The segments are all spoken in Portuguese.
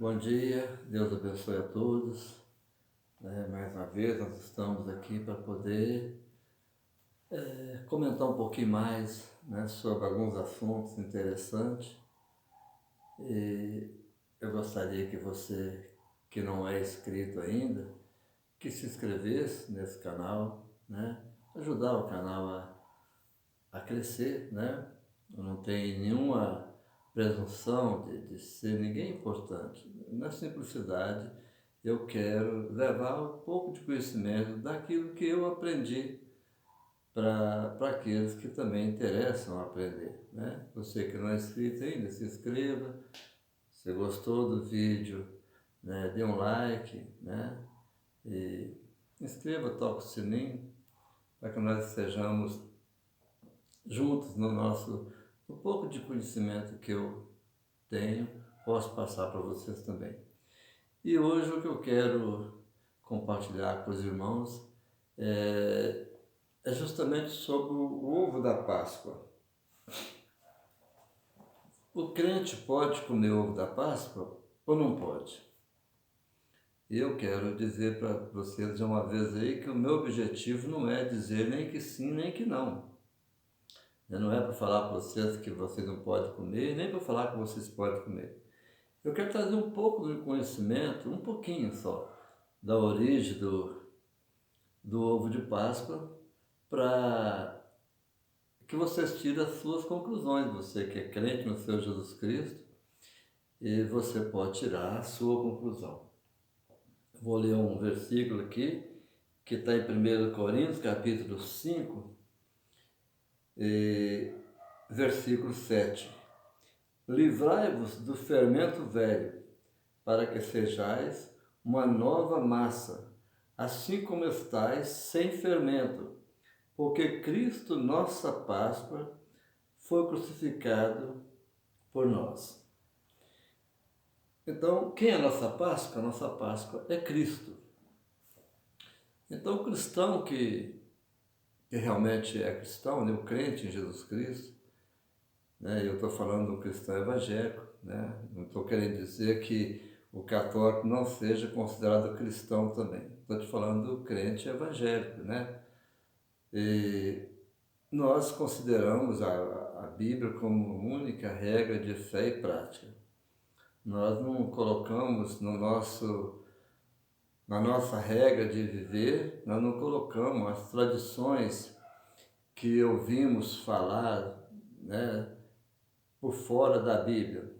Bom dia, Deus abençoe a todos. Mais uma vez nós estamos aqui para poder comentar um pouquinho mais, sobre alguns assuntos interessantes. E eu gostaria que você, que não é inscrito ainda, que se inscrevesse nesse canal, ajudar o canal a crescer, Eu não tenho nenhuma presunção de ser ninguém importante. Na simplicidade, eu quero levar um pouco de conhecimento daquilo que eu aprendi para aqueles que também interessam aprender, Você que não é inscrito ainda, se inscreva. Se gostou do vídeo, dê um like, E inscreva, toque o sininho, para que nós estejamos juntos no pouco de conhecimento que eu tenho, posso passar para vocês também. E hoje o que eu quero compartilhar com os irmãos é justamente sobre o ovo da Páscoa. O crente pode comer ovo da Páscoa ou não pode? Eu quero dizer para vocês de uma vez aí que o meu objetivo não é dizer nem que sim, nem que não. Não é para falar para vocês que vocês não podem comer, nem para falar que vocês podem comer. Eu quero trazer um pouco do conhecimento, um pouquinho só, da origem do ovo de Páscoa, para que vocês tirem as suas conclusões. Você que é crente no Senhor Jesus Cristo, e você pode tirar a sua conclusão. Vou ler um versículo aqui, que está em 1 Coríntios, capítulo 5, versículo 7. Livrai-vos do fermento velho, para que sejais uma nova massa, assim como estáis sem fermento, porque Cristo, nossa Páscoa, foi crucificado por nós. Então, quem é a nossa Páscoa? A nossa Páscoa é Cristo. Então, o cristão que realmente é cristão, o crente em Jesus Cristo, eu estou falando do cristão evangélico, não estou querendo dizer que o católico não seja considerado cristão também. Estou te falando do crente evangélico, E nós consideramos a Bíblia como única regra de fé e prática. Nós não colocamos na nossa regra de viver, nós não colocamos as tradições que ouvimos falar, por fora da Bíblia.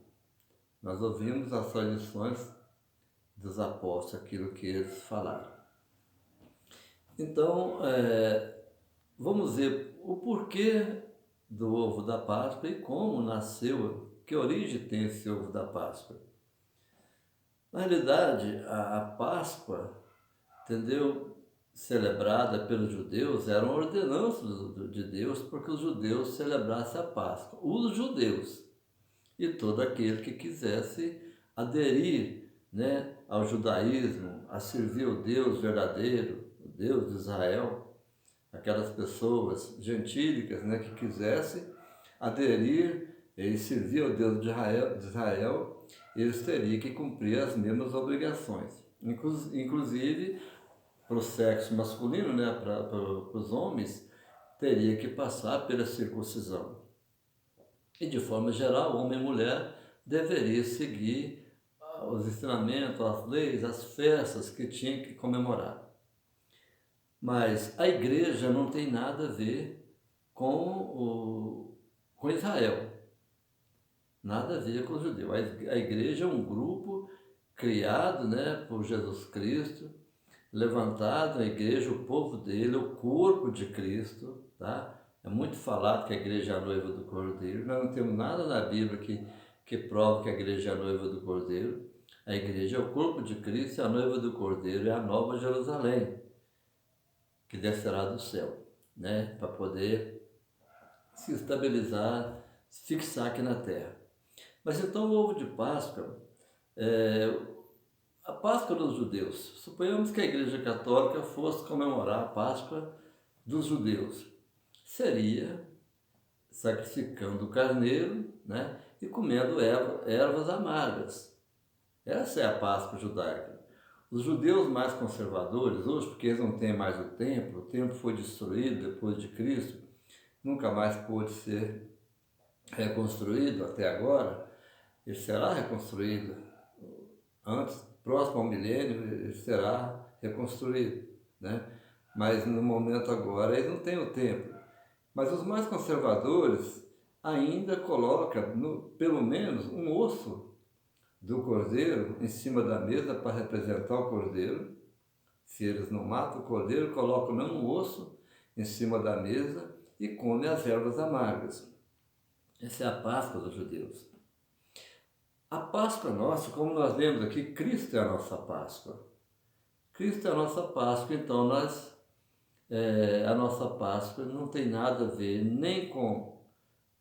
Nós ouvimos as tradições dos apóstolos, aquilo que eles falaram. Então, vamos ver o porquê do ovo da Páscoa e como nasceu, que origem tem esse ovo da Páscoa. Na realidade, a Páscoa, entendeu? Celebrada pelos judeus, era uma ordenança de Deus, porque os judeus celebrassem a Páscoa. Os judeus e todo aquele que quisesse aderir, ao judaísmo, a servir o Deus verdadeiro, o Deus de Israel, aquelas pessoas gentílicas, que quisessem aderir e servir ao Deus de Israel, eles teriam que cumprir as mesmas obrigações. Inclusive, para o sexo masculino, para os homens, teria que passar pela circuncisão. E de forma geral, homem e mulher deveria seguir os ensinamentos, as leis, as festas que tinha que comemorar. Mas a igreja não tem nada a ver com Israel, nada a ver com o judeu. A igreja é um grupo criado, por Jesus Cristo, levantado, a igreja, o povo dele, o corpo de Cristo, tá? É muito falado que a igreja é a noiva do Cordeiro. Nós não temos nada na Bíblia que prova que a igreja é a noiva do Cordeiro. A igreja é o corpo de Cristo, e a noiva do Cordeiro é a nova Jerusalém, que descerá do céu, para poder se estabilizar, se fixar aqui na terra. Mas então o ovo de Páscoa, a Páscoa dos judeus. Suponhamos que a Igreja Católica fosse comemorar a Páscoa dos judeus. Seria sacrificando o carneiro, e comendo ervas amargas. Essa é a Páscoa judaica. Os judeus mais conservadores, hoje, porque eles não têm mais o templo foi destruído depois de Cristo, nunca mais pôde ser reconstruído até agora, ele será reconstruído antes, próximo ao milênio, ele será reconstruído, né? Mas no momento agora eles não têm o templo. Mas os mais conservadores ainda colocam, pelo menos, um osso do cordeiro em cima da mesa para representar o cordeiro. Se eles não matam o cordeiro, colocam um osso em cima da mesa e comem as ervas amargas. Essa é a Páscoa dos judeus. A Páscoa nossa, como nós lemos aqui, Cristo é a nossa Páscoa. Cristo é a nossa Páscoa, então a nossa Páscoa não tem nada a ver nem com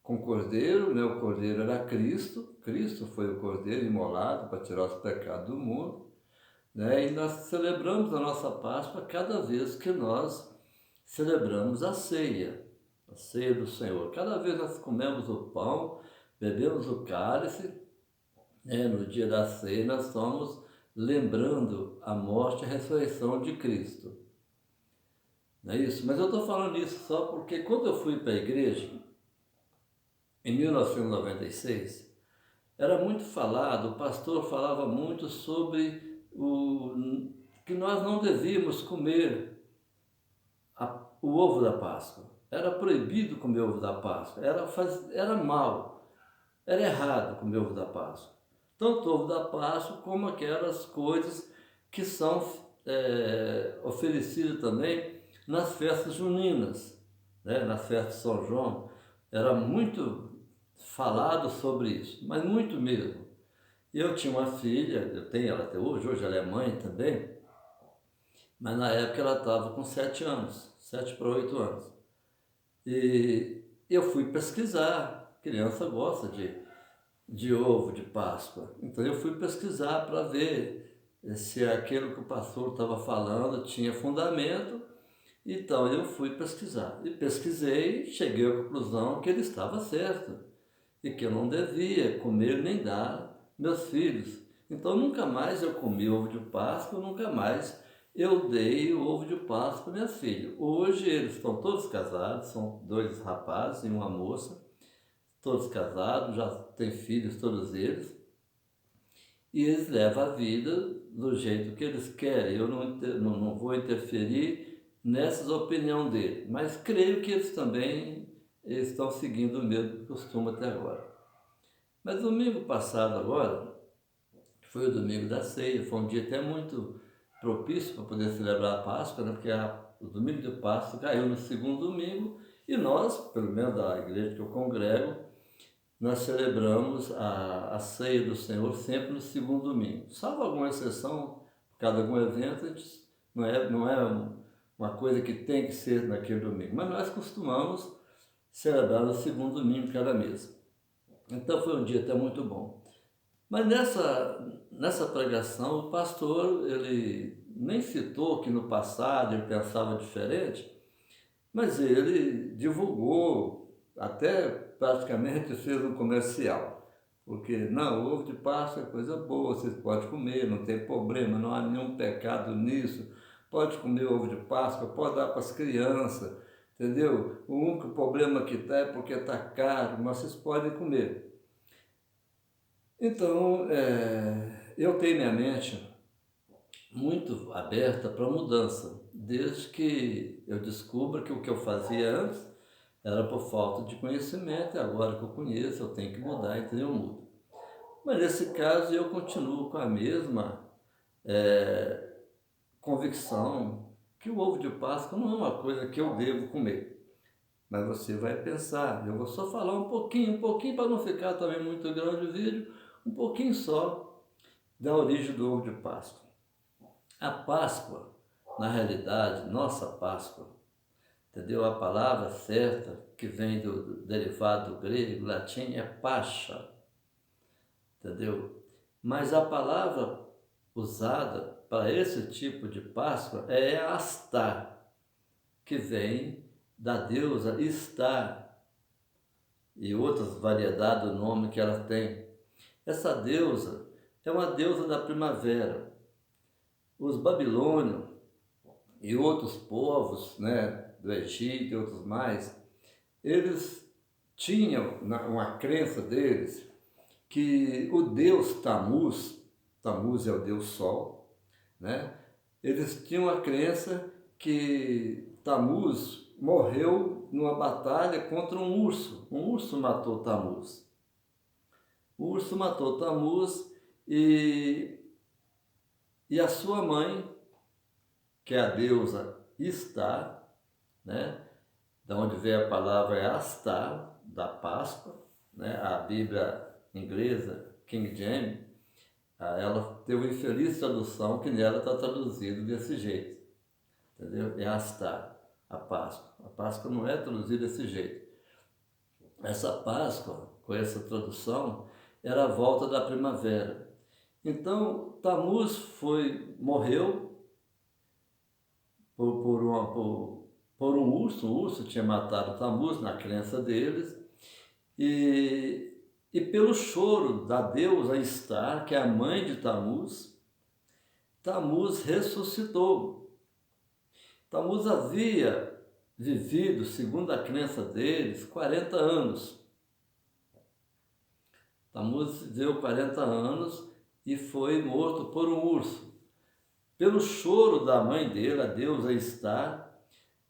o Cordeiro, né? O Cordeiro era Cristo, Cristo foi o Cordeiro imolado para tirar os pecados do mundo, né? E nós celebramos a nossa Páscoa cada vez que nós celebramos a ceia do Senhor. Cada vez nós comemos o pão, bebemos o cálice, né? No dia da ceia nós estamos lembrando a morte e a ressurreição de Cristo. Não é isso? Mas eu estou falando isso só porque quando eu fui para a igreja, em 1996, era muito falado, o pastor falava muito sobre que nós não devíamos comer o ovo da Páscoa. Era proibido comer o ovo da Páscoa, era mal, era errado comer o ovo da Páscoa. Tanto o ovo da Páscoa como aquelas coisas que são oferecidas também nas festas juninas, né? Nas festas de São João. Era muito falado sobre isso, mas muito mesmo. Eu tinha uma filha, eu tenho ela até hoje ela é mãe também, mas na época ela estava com 7 anos, 7 para 8 anos. E eu fui pesquisar, criança gosta de ovo de Páscoa, então eu fui pesquisar para ver se aquilo que o pastor estava falando tinha fundamento. Então eu fui pesquisar, e pesquisei, cheguei à conclusão que ele estava certo, e que eu não devia comer nem dar meus filhos. Então nunca mais eu comi ovo de Páscoa, nunca mais eu dei o ovo de Páscoa para minhas filhas. Hoje eles estão todos casados, são 2 rapazes e uma moça, todos casados, já têm filhos todos eles, e eles levam a vida do jeito que eles querem. Eu não vou interferir nessas opiniões deles, mas creio que eles também estão seguindo o mesmo costume até agora. Mas domingo passado agora, foi o domingo da ceia, foi um dia até muito propício para poder celebrar a Páscoa, né? Porque o domingo de Páscoa caiu no segundo domingo e nós, pelo menos da igreja que eu congrego, nós celebramos a ceia do Senhor sempre no segundo domingo. Salvo alguma exceção, por causa de algum evento, não é uma coisa que tem que ser naquele domingo, mas nós costumamos celebrar no segundo domingo cada mês. Então foi um dia até muito bom. Mas nessa pregação, o pastor, ele nem citou que no passado ele pensava diferente, mas ele divulgou, até praticamente fez um comercial. Porque, não, o ovo de Páscoa é coisa boa, vocês podem comer, não tem problema, não há nenhum pecado nisso. Pode comer ovo de Páscoa, pode dar para as crianças, entendeu? O único problema que está é porque está caro, mas vocês podem comer. Então, eu tenho minha mente muito aberta para mudança, desde que eu descubra que o que eu fazia antes era por falta de conhecimento, e agora que eu conheço, eu tenho que mudar, então eu mudo. Mas nesse caso eu continuo com a mesma convicção que o ovo de Páscoa não é uma coisa que eu devo comer. Mas você vai pensar, eu vou só falar um pouquinho para não ficar também muito grande o vídeo, um pouquinho só da origem do ovo de Páscoa. A Páscoa, na realidade, nossa Páscoa, entendeu? A palavra certa, que vem do derivado do grego, latim, é Pascha, entendeu? Mas a palavra usada para esse tipo de Páscoa é Astá, que vem da deusa Estar e outras variedades do nome que ela tem. Essa deusa, é uma deusa da primavera. Os babilônios e outros povos, né, do Egito e outros mais, eles tinham uma crença deles que o deus Tammuz, Tammuz é o deus Sol, né? Eles tinham a crença que Tammuz morreu numa batalha contra um urso. Um urso matou Tammuz. O urso matou Tammuz e, e a sua mãe, que é a deusa Istar, né? Da onde veio a palavra é Astar, da Páscoa, né? A Bíblia inglesa, King James, ela teve uma infeliz tradução que nela está traduzido desse jeito, entendeu? É Astar, a Páscoa. A Páscoa não é traduzida desse jeito. Essa Páscoa, com essa tradução, era a volta da primavera. Então, Tammuz morreu por um urso tinha matado Tammuz na crença deles, e pelo choro da deusa Istar, que é a mãe de Tammuz, Tammuz ressuscitou. Tammuz havia vivido, segundo a crença deles, 40 anos. Tammuz viveu 40 anos e foi morto por um urso. Pelo choro da mãe dele, a deusa Istar,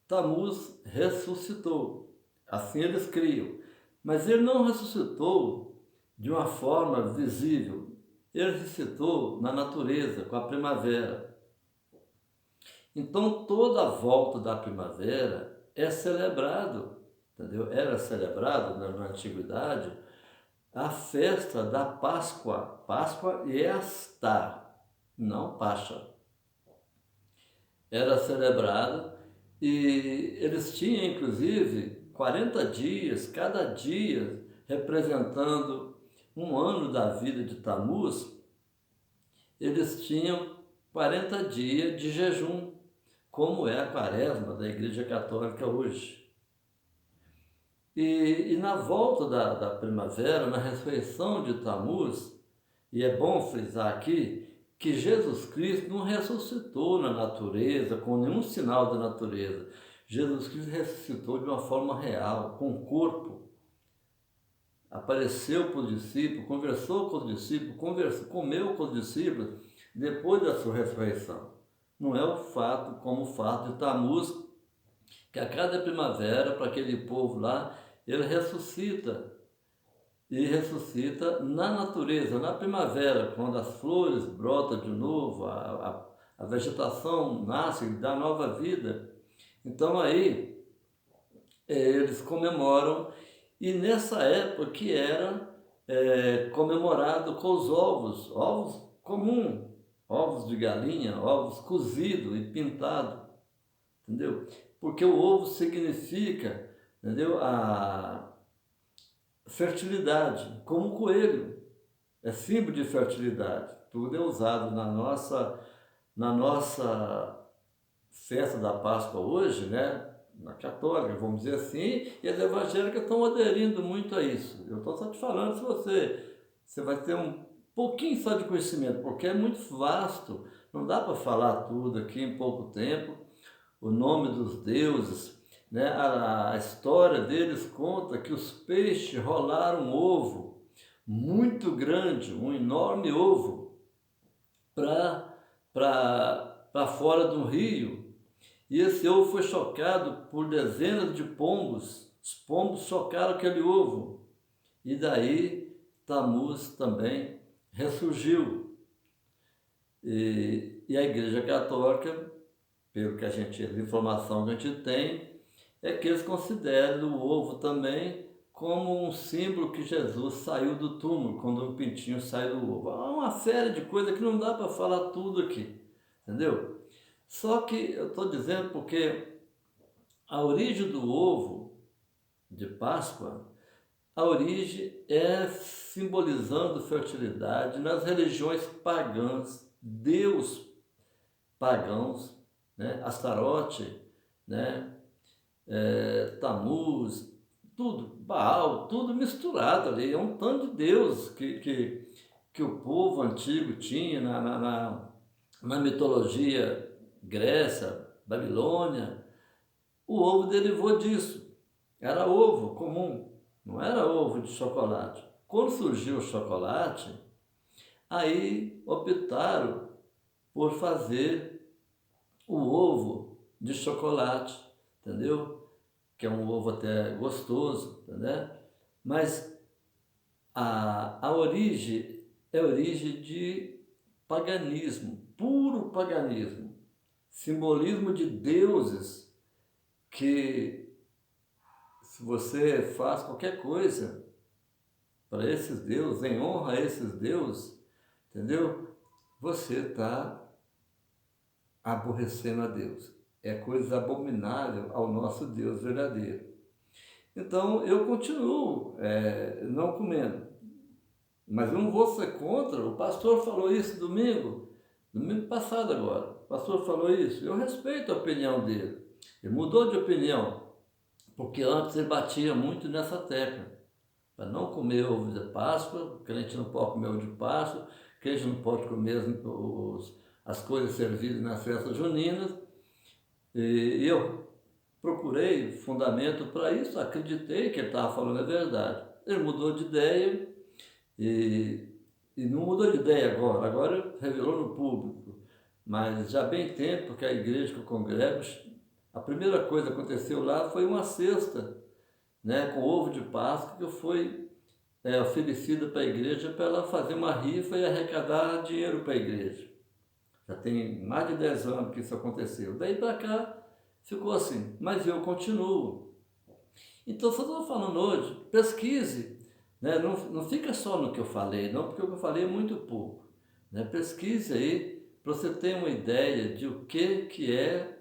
Tammuz ressuscitou. Assim eles criam. Mas ele não ressuscitou de uma forma visível. Ele ressuscitou na natureza, com a primavera. Então toda a volta da primavera é celebrado, entendeu? Era celebrado na antiguidade a festa da Páscoa. Páscoa e Astar, não Pascha. Era celebrado e eles tinham inclusive 40 dias, cada dia representando um ano da vida de Tammuz. Eles tinham 40 dias de jejum, como é a quaresma da Igreja Católica hoje. E na volta da primavera, na ressurreição de Tammuz, e é bom frisar aqui que Jesus Cristo não ressuscitou na natureza, com nenhum sinal da natureza. Jesus Cristo ressuscitou de uma forma real, com corpo. Apareceu para os discípulos, conversou com os discípulos, comeu com os discípulos depois da sua ressurreição. Não é o fato, como o fato de Tammuz, que a cada primavera, para aquele povo lá, ele ressuscita. E ressuscita na natureza, na primavera, quando as flores brotam de novo, a vegetação nasce e dá nova vida. Então aí eles comemoram, e nessa época que era comemorado com os ovos comuns, ovos de galinha, ovos cozidos e pintados, entendeu? Porque o ovo significa, entendeu? A fertilidade, como o coelho, é símbolo de fertilidade. Tudo é usado na nossa festa da Páscoa hoje, né? Na católica, vamos dizer assim, e as evangélicas estão aderindo muito a isso. Eu estou só te falando, se você vai ter um pouquinho só de conhecimento, porque é muito vasto, não dá para falar tudo aqui em pouco tempo. O nome dos deuses, né? A história deles conta que os peixes rolaram um ovo muito grande, um enorme ovo, para fora do rio. E esse ovo foi chocado por dezenas de pombos. Os pombos chocaram aquele ovo. E daí Tammuz também ressurgiu. E a Igreja Católica, pelo que a informação que a gente tem, é que eles consideram o ovo também como um símbolo que Jesus saiu do túmulo, quando o pintinho sai do ovo. Há uma série de coisas que não dá para falar tudo aqui, entendeu? Só que eu estou dizendo porque a origem do ovo de Páscoa, a origem é simbolizando fertilidade nas religiões pagãs, deus pagãos, né? Astarote, né? Tammuz, tudo, Baal, tudo misturado ali, é um tanto de deus que que o povo antigo tinha na mitologia Grécia, Babilônia, o ovo derivou disso. Era ovo comum, não era ovo de chocolate. Quando surgiu o chocolate, aí optaram por fazer o ovo de chocolate, entendeu? Que é um ovo até gostoso, entendeu? Mas a origem é origem de paganismo, puro paganismo, simbolismo de deuses que, se você faz qualquer coisa para esses deuses, em honra a esses deuses, entendeu? Você está aborrecendo a Deus. É coisa abominável ao nosso Deus verdadeiro. Então eu continuo não comendo. Mas eu não vou ser contra. O pastor falou isso domingo passado agora. O pastor falou isso. Eu respeito a opinião dele. Ele mudou de opinião, porque antes ele batia muito nessa tecla. Para não comer ovo de Páscoa, crente não pode comer ovo de Páscoa, crente não pode comer as coisas servidas nas festas juninas. E eu procurei fundamento para isso, acreditei que ele estava falando a verdade. Ele mudou de ideia e não mudou de ideia agora revelou no público. Mas já há bem tempo que a igreja que eu congrego, a primeira coisa que aconteceu lá foi uma cesta, né, com ovo de Páscoa, que foi oferecida para a igreja para ela fazer uma rifa e arrecadar dinheiro para a igreja. Já tem mais de 10 anos que isso aconteceu. Daí para cá ficou assim, mas eu continuo. Então, se eu estou falando hoje, pesquise, né? Não fica só no que eu falei, não, porque o que eu falei é muito pouco. Né? Pesquise aí, para você ter uma ideia de o que é,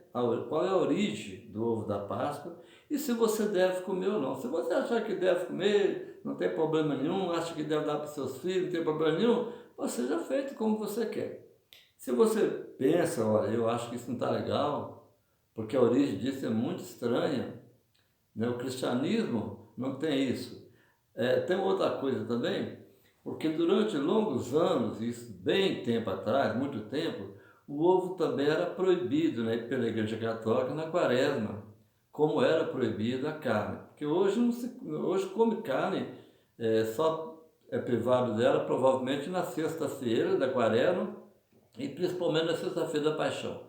qual é a origem do ovo da Páscoa e se você deve comer ou não. Se você achar que deve comer, não tem problema nenhum, acha que deve dar para os seus filhos, não tem problema nenhum, seja feito como você quer. Se você pensa, olha, eu acho que isso não está legal, porque a origem disso é muito estranha, né? O cristianismo não tem isso. Tem outra coisa também, porque durante longos anos, isso bem tempo atrás, muito tempo, o ovo também era proibido, né, pela Igreja Católica na Quaresma, como era proibida a carne. Porque hoje, hoje come carne, só é privado dela provavelmente na sexta-feira da Quaresma, e principalmente na sexta-feira da Paixão.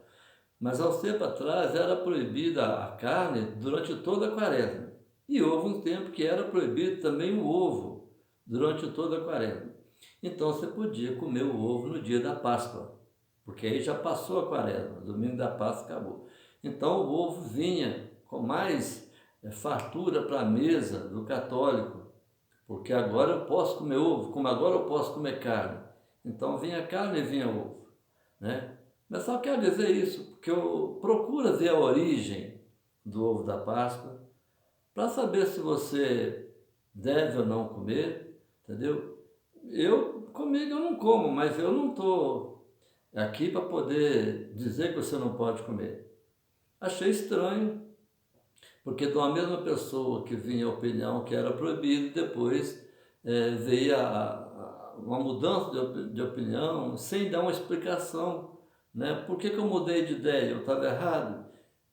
Mas há um tempo atrás era proibida a carne durante toda a Quaresma. E houve um tempo que era proibido também o ovo durante toda a Quaresma. Então você podia comer o ovo no dia da Páscoa, porque aí já passou a Quaresma, domingo da Páscoa acabou. Então o ovo vinha com mais fartura para a mesa do católico, porque agora eu posso comer ovo, como agora eu posso comer carne. Então vinha carne e vinha ovo. Né? Mas só quero dizer isso, porque eu procuro ver a origem do ovo da Páscoa para saber se você deve ou não comer, entendeu? Comigo eu não como, mas eu não estou aqui para poder dizer que você não pode comer. Achei estranho, porque de uma mesma pessoa que vinha a opinião que era proibido, depois veio uma mudança de opinião sem dar uma explicação, né? Por que eu mudei de ideia? Eu estava errado?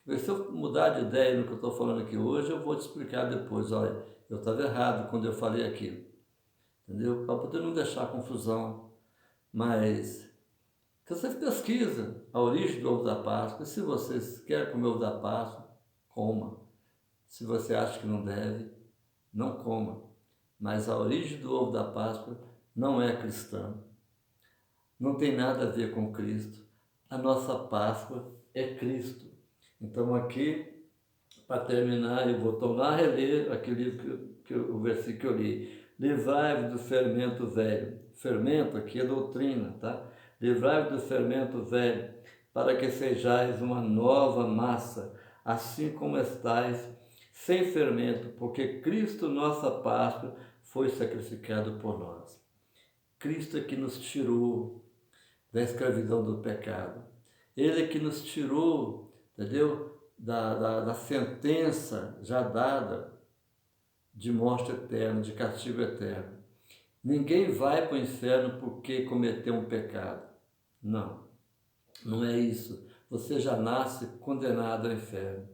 Porque se eu mudar de ideia no que eu estou falando aqui hoje, eu vou te explicar depois. Olha, eu estava errado quando eu falei aquilo, entendeu? Para poder não deixar confusão. Mas se você pesquisa a origem do ovo da Páscoa, se você quer comer ovo da Páscoa, coma. Se você acha que não deve, não coma. Mas a origem do ovo da Páscoa não é cristã. Não tem nada a ver com Cristo. A nossa Páscoa é Cristo. Então aqui, para terminar, eu vou tornar a reler aquele o versículo que eu li. Livrai-vos do fermento velho. Fermento aqui é doutrina, tá? Livrai-vos do fermento velho, para que sejais uma nova massa, assim como estáis, sem fermento, porque Cristo, nossa Páscoa, foi sacrificado por nós. Cristo é que nos tirou da escravidão do pecado. Ele é que nos tirou, entendeu? Da sentença já dada de morte eterna, de castigo eterno. Ninguém vai para o inferno porque cometeu um pecado. Não, não é isso. Você já nasce condenado ao inferno.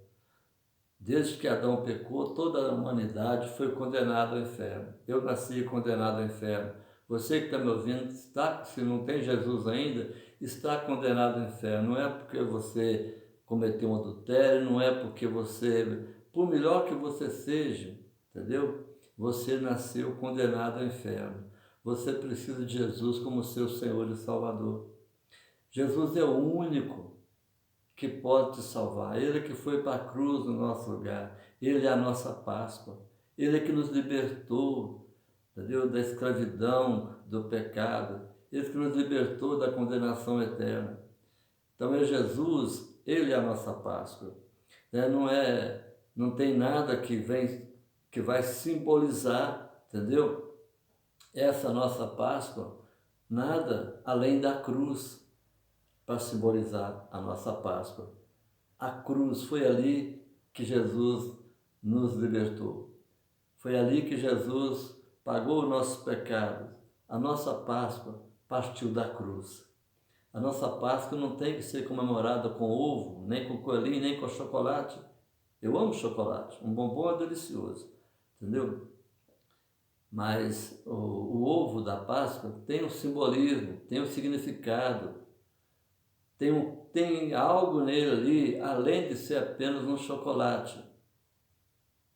Desde que Adão pecou, toda a humanidade foi condenada ao inferno. Eu nasci condenado ao inferno. Você que está me ouvindo, está, se não tem Jesus ainda, está condenado ao inferno. Não é porque você cometeu um adultério, não é porque você, por melhor que você seja, entendeu? Você nasceu condenado ao inferno. Você precisa de Jesus como seu Senhor e Salvador. Jesus é o único que pode te salvar. Ele que foi para a cruz no nosso lugar. Ele é a nossa Páscoa. Ele é que nos libertou, entendeu? Da escravidão, do pecado. Ele que nos libertou da condenação eterna. Então é Jesus, Ele é a nossa Páscoa. Não tem nada que vai simbolizar, entendeu? Essa nossa Páscoa, nada além da cruz para simbolizar a nossa Páscoa. A cruz, foi ali que Jesus nos libertou. Foi ali que Jesus pagou os nossos pecados. A nossa Páscoa partiu da cruz. A nossa Páscoa não tem que ser comemorada com ovo, nem com coelhinho, nem com chocolate. Eu amo chocolate, um bombom é delicioso, entendeu? Mas o ovo da Páscoa tem um simbolismo, tem um significado, tem algo nele ali, além de ser apenas um chocolate.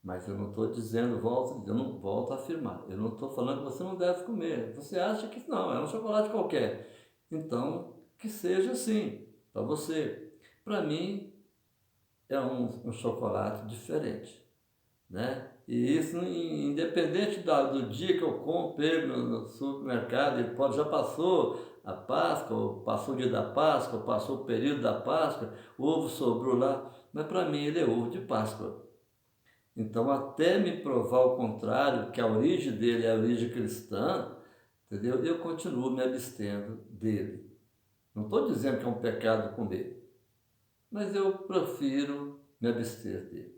Mas eu não estou dizendo, eu não volto a afirmar, eu não estou falando que você não deve comer. Você acha que não, é um chocolate qualquer. Então, que seja assim, para você. Para mim, é um chocolate diferente, né? E isso, independente do dia que eu compro ele no supermercado, ele já passou a Páscoa, ou passou o dia da Páscoa, ou passou o período da Páscoa, o ovo sobrou lá, mas para mim ele é ovo de Páscoa. Então, até me provar o contrário, que a origem dele é a origem cristã, entendeu? Eu continuo me abstendo dele. Não estou dizendo que é um pecado comer, mas eu prefiro me abster dele.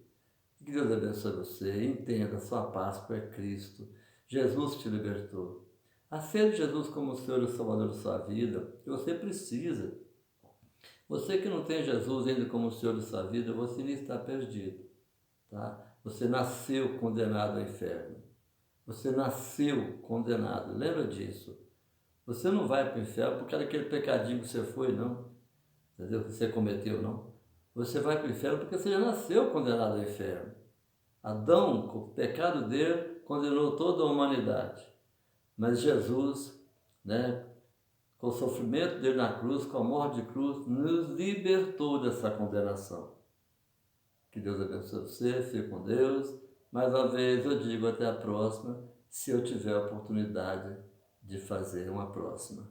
Que Deus abençoe você, entenda, sua Páscoa é Cristo. Jesus te libertou. Aceite Jesus como o Senhor e Salvador de sua vida, que você precisa. Você que não tem Jesus ainda como o Senhor de sua vida, você ainda está perdido. Tá? Você nasceu condenado ao inferno. Você nasceu condenado. Lembra disso. Você não vai para o inferno por causa daquele pecadinho que você foi, não. Entendeu? Que você cometeu, não. Você vai para o inferno porque você já nasceu condenado ao inferno. Adão, com o pecado dele, condenou toda a humanidade. Mas Jesus, né, com o sofrimento dele na cruz, com a morte de cruz, nos libertou dessa condenação. Que Deus abençoe você, fique com Deus. Mais uma vez eu digo até a próxima, se eu tiver a oportunidade de fazer uma próxima.